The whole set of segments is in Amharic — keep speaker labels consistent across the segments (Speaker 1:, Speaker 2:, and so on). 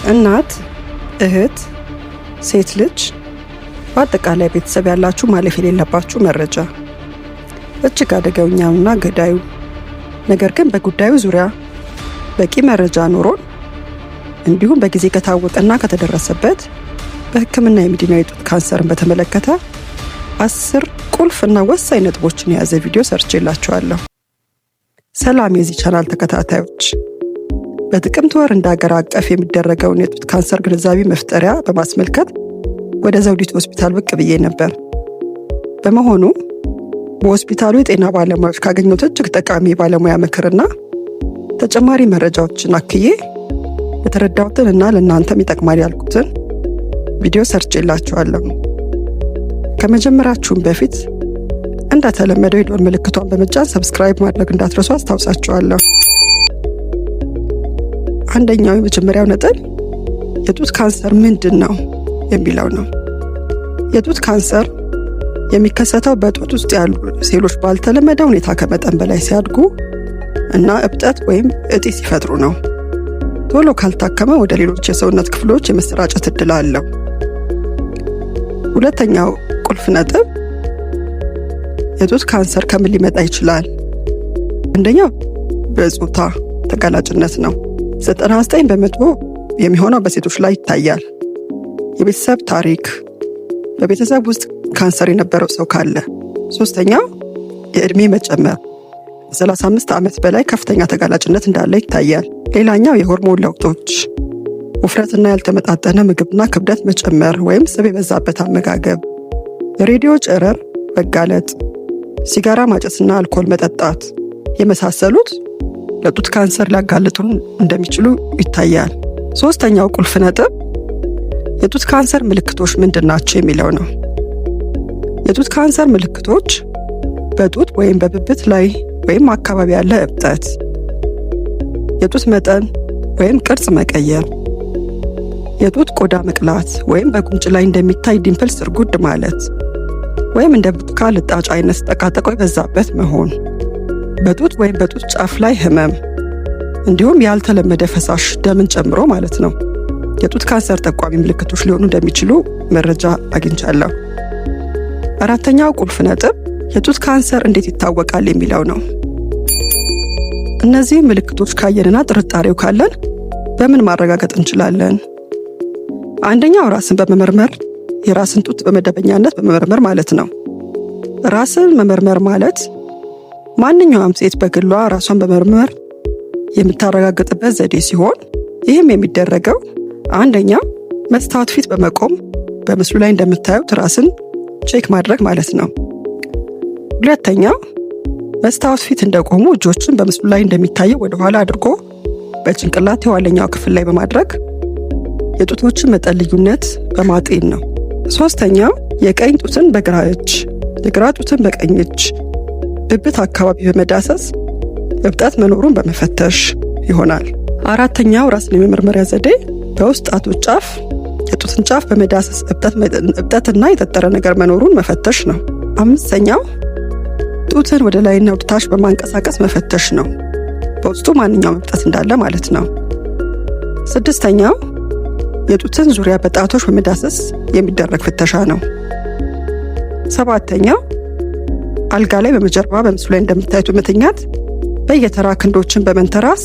Speaker 1: እናት፣ እህት፣ ሴት ልጅ በአጠቃላይ ቤተሰብ ያላችሁ ማለፍ የሌለባችሁ መረጃ እጅግ አደገኛውና ገዳዩ ነገር ግን በጉዳዩ ዙሪያ በቂ መረጃ ኖሮን እንዲሁም በጊዜ ከታወቀና ከተደረሰበት በሕክምና የሚድነው የጡት ካንሰርን በተመለከተ 10 ቁልፍና ወሳኝ ነጥቦችን የያዘ ቪዲዮ ሰርቼላችኋለሁ። ሰላም የዚህ ቻናል ተከታታዮች፣ በጥቅምት ወር እንደ ሀገር አቀፍ የሚደረገውን የጡት ካንሰር ግንዛቤ መፍጠሪያ በማስመልከት ወደ ዘውዲቱ ሆስፒታል ብቅ ብዬ ነበር። በመሆኑ በሆስፒታሉ የጤና ባለሙያዎች ካገኙት እጅግ ጠቃሚ ባለሙያ ምክርና ተጨማሪ መረጃዎችን አክዬ የተረዳሁትን እና ለእናንተም ይጠቅማል ያልኩትን ቪዲዮ ሰርቼላችኋለሁ። ከመጀመራችሁም በፊት እንደተለመደው የደወል ምልክቷን በመጫን ሰብስክራይብ ማድረግ እንዳትረሱ አስታውሳችኋለሁ። አንደኛው የመጀመሪያው ነጥብ የጡት ካንሰር ምንድን ነው የሚለው ነው። የጡት ካንሰር የሚከሰተው በጡት ውስጥ ያሉ ሴሎች ባልተለመደ ሁኔታ ከመጠን በላይ ሲያድጉ እና እብጠት ወይም እጢ ሲፈጥሩ ነው። ቶሎ ካልታከመ ወደ ሌሎች የሰውነት ክፍሎች የመሰራጨት እድል አለው። ሁለተኛው ቁልፍ ነጥብ የጡት ካንሰር ከምን ሊመጣ ይችላል? አንደኛው በጾታ ተጋላጭነት ነው። 99% የሚሆነው በሴቶች ላይ ይታያል። የቤተሰብ ታሪክ፣ በቤተሰብ ውስጥ ካንሰር የነበረው ሰው ካለ። ሶስተኛው የእድሜ መጨመር፣ 35 ዓመት በላይ ከፍተኛ ተጋላጭነት እንዳለ ይታያል። ሌላኛው የሆርሞን ለውጦች፣ ውፍረትና ያልተመጣጠነ ምግብና ክብደት መጨመር ወይም ስብ የበዛበት አመጋገብ፣ የሬዲዮ ጨረር መጋለጥ፣ ሲጋራ ማጨስና አልኮል መጠጣት የመሳሰሉት ለጡት ካንሰር ሊያጋልጡን እንደሚችሉ ይታያል። ሶስተኛው ቁልፍ ነጥብ የጡት ካንሰር ምልክቶች ምንድናቸው የሚለው ነው። የጡት ካንሰር ምልክቶች በጡት ወይም በብብት ላይ ወይም አካባቢ ያለ እብጠት፣ የጡት መጠን ወይም ቅርጽ መቀየር፣ የጡት ቆዳ መቅላት ወይም በጉንጭ ላይ እንደሚታይ ዲምፕል ስርጉድ ማለት ወይም እንደ ብርቱካን ልጣጭ አይነት ጠቃጠቆ የበዛበት መሆን፣ በጡት ወይም በጡት ጫፍ ላይ ህመም፣ እንዲሁም ያልተለመደ ፈሳሽ ደምን ጨምሮ ማለት ነው የጡት ካንሰር ጠቋሚ ምልክቶች ሊሆኑ እንደሚችሉ መረጃ አግኝቻለሁ። አራተኛው ቁልፍ ነጥብ የጡት ካንሰር እንዴት ይታወቃል የሚለው ነው። እነዚህ ምልክቶች ካየንና ጥርጣሬው ካለን በምን ማረጋገጥ እንችላለን? አንደኛው ራስን በመመርመር የራስን ጡት በመደበኛነት በመመርመር ማለት ነው። ራስን መመርመር ማለት ማንኛውም ሴት በግሏ ራሷን በመመርመር የምታረጋግጥበት ዘዴ ሲሆን ይህም የሚደረገው አንደኛው መስታወት ፊት በመቆም በምስሉ ላይ እንደምታዩት ራስን ቼክ ማድረግ ማለት ነው። ሁለተኛው መስታወት ፊት እንደቆሙ እጆችን በምስሉ ላይ እንደሚታየው ወደ ኋላ አድርጎ በጭንቅላት የኋለኛው ክፍል ላይ በማድረግ የጡቶችን መጠን ልዩነት በማጤን ነው። ሶስተኛው የቀኝ ጡትን በግራ እጅ፣ የግራ ጡትን በቀኝ እጅ ብብት አካባቢ በመዳሰስ እብጠት መኖሩን በመፈተሽ ይሆናል። አራተኛው ራስን የመመርመሪያ ዘዴ በውስጥ ጣቶች ጫፍ የጡትን ጫፍ በመዳሰስ እብጠትና የጠጠረ ነገር መኖሩን መፈተሽ ነው። አምስተኛው ጡትን ወደ ላይና ወደ ታች በማንቀሳቀስ መፈተሽ ነው፣ በውስጡ ማንኛውም እብጠት እንዳለ ማለት ነው። ስድስተኛው የጡትን ዙሪያ በጣቶች በመዳሰስ የሚደረግ ፍተሻ ነው። ሰባተኛው አልጋ ላይ በመጀርባ በምስሉ ላይ እንደምታዩት በመተኛት በየተራ ክንዶችን በመንተራስ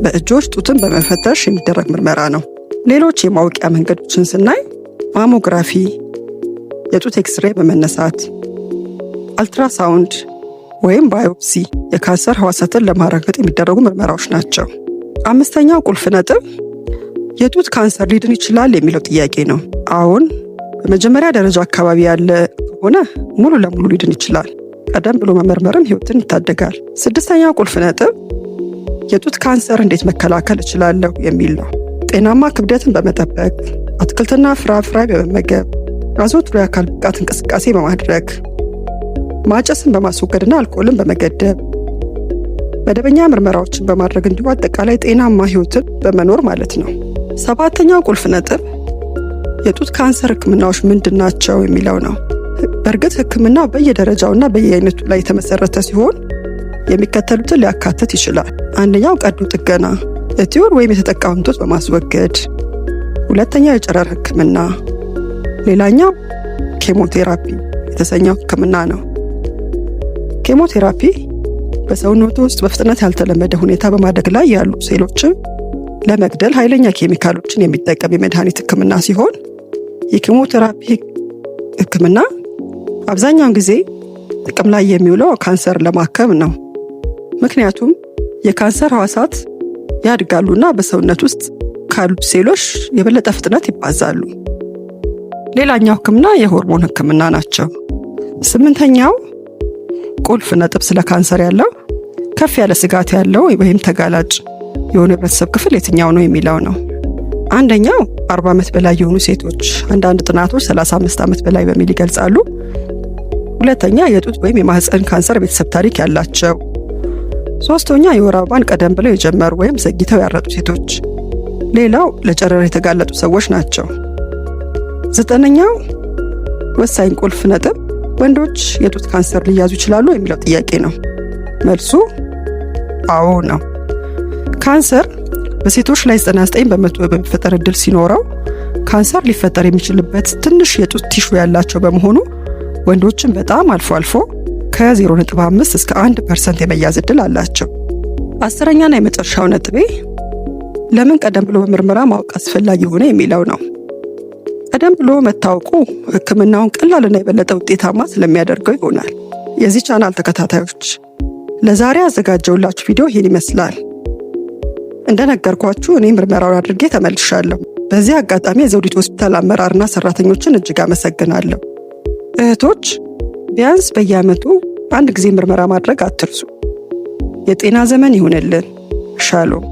Speaker 1: በእጆች ጡትን በመፈተሽ የሚደረግ ምርመራ ነው። ሌሎች የማወቂያ መንገዶችን ስናይ ማሞግራፊ፣ የጡት ኤክስሬ በመነሳት፣ አልትራሳውንድ ወይም ባዮፕሲ የካንሰር ህዋሳትን ለማረጋገጥ የሚደረጉ ምርመራዎች ናቸው። አምስተኛው ቁልፍ ነጥብ የጡት ካንሰር ሊድን ይችላል የሚለው ጥያቄ ነው። አሁን በመጀመሪያ ደረጃ አካባቢ ያለ ከሆነ ሙሉ ለሙሉ ሊድን ይችላል። ቀደም ብሎ መመርመርም ህይወትን ይታደጋል። ስድስተኛው ቁልፍ ነጥብ የጡት ካንሰር እንዴት መከላከል እችላለሁ የሚል ነው። ጤናማ ክብደትን በመጠበቅ፣ አትክልትና ፍራፍሬ በመመገብ፣ አዘውትሮ የአካል ብቃት እንቅስቃሴ በማድረግ፣ ማጨስን በማስወገድና አልኮልን በመገደብ፣ መደበኛ ምርመራዎችን በማድረግ እንዲሁ አጠቃላይ ጤናማ ህይወትን በመኖር ማለት ነው። ሰባተኛው ቁልፍ ነጥብ የጡት ካንሰር ህክምናዎች ምንድናቸው የሚለው ነው። በእርግጥ ህክምናው በየደረጃውና በየአይነቱ ላይ የተመሰረተ ሲሆን የሚከተሉትን ሊያካትት ይችላል። አንደኛው ቀዶ ጥገና፣ እጢውን ወይም የተጠቃውን ጡት በማስወገድ ሁለተኛው የጨረር ህክምና፣ ሌላኛው ኬሞቴራፒ የተሰኘው ህክምና ነው። ኬሞቴራፒ በሰውነቱ ውስጥ በፍጥነት ያልተለመደ ሁኔታ በማደግ ላይ ያሉ ሴሎችን ለመግደል ኃይለኛ ኬሚካሎችን የሚጠቀም የመድኃኒት ህክምና ሲሆን የኬሞቴራፒ ህክምና አብዛኛውን ጊዜ ጥቅም ላይ የሚውለው ካንሰር ለማከም ነው። ምክንያቱም የካንሰር ህዋሳት ያድጋሉና በሰውነት ውስጥ ካሉት ሴሎች የበለጠ ፍጥነት ይባዛሉ። ሌላኛው ህክምና የሆርሞን ህክምና ናቸው። 8ኛው ቁልፍ ነጥብ ስለ ካንሰር ያለው ከፍ ያለ ስጋት ያለው ወይም ተጋላጭ የሆነ የህብረተሰብ ክፍል የትኛው ነው የሚለው ነው። አንደኛው 40 ዓመት በላይ የሆኑ ሴቶች፣ አንዳንድ ጥናቶች 35 ዓመት በላይ በሚል ይገልጻሉ። ሁለተኛ የጡት ወይም የማህፀን ካንሰር ቤተሰብ ታሪክ ያላቸው። ሶስተኛ የወር አበባን ቀደም ብለው የጀመሩ ወይም ዘግይተው ያረጡ ሴቶች። ሌላው ለጨረር የተጋለጡ ሰዎች ናቸው። 9ኛው ወሳኝ ቁልፍ ነጥብ ወንዶች የጡት ካንሰር ሊያዙ ይችላሉ የሚለው ጥያቄ ነው። መልሱ አዎ ነው። ካንሰር በሴቶች ላይ 99% በመፈጠር እድል ሲኖረው ካንሰር ሊፈጠር የሚችልበት ትንሽ የጡት ቲሹ ያላቸው በመሆኑ ወንዶችን በጣም አልፎ አልፎ ከ0.5 እስከ 1% የመያዝ እድል አላቸው። 10ኛና የመጨረሻው ነጥቤ ለምን ቀደም ብሎ በምርመራ ማወቅ አስፈላጊ ሆነ የሚለው ነው። ቀደም ብሎ መታወቁ ህክምናውን ቀላልና የበለጠ ውጤታማ ስለሚያደርገው ይሆናል። የዚህ ቻናል ተከታታዮች ለዛሬ አዘጋጀውላችሁ ቪዲዮ ይህን ይመስላል። እንደነገርኳችሁ እኔ ምርመራውን አድርጌ ተመልሻለሁ። በዚህ አጋጣሚ የዘውዲቱ ሆስፒታል አመራርና ሰራተኞችን እጅግ አመሰግናለሁ። እህቶች ቢያንስ በየዓመቱ አንድ ጊዜ ምርመራ ማድረግ አትርሱ። የጤና ዘመን ይሁንልን። ሻሎም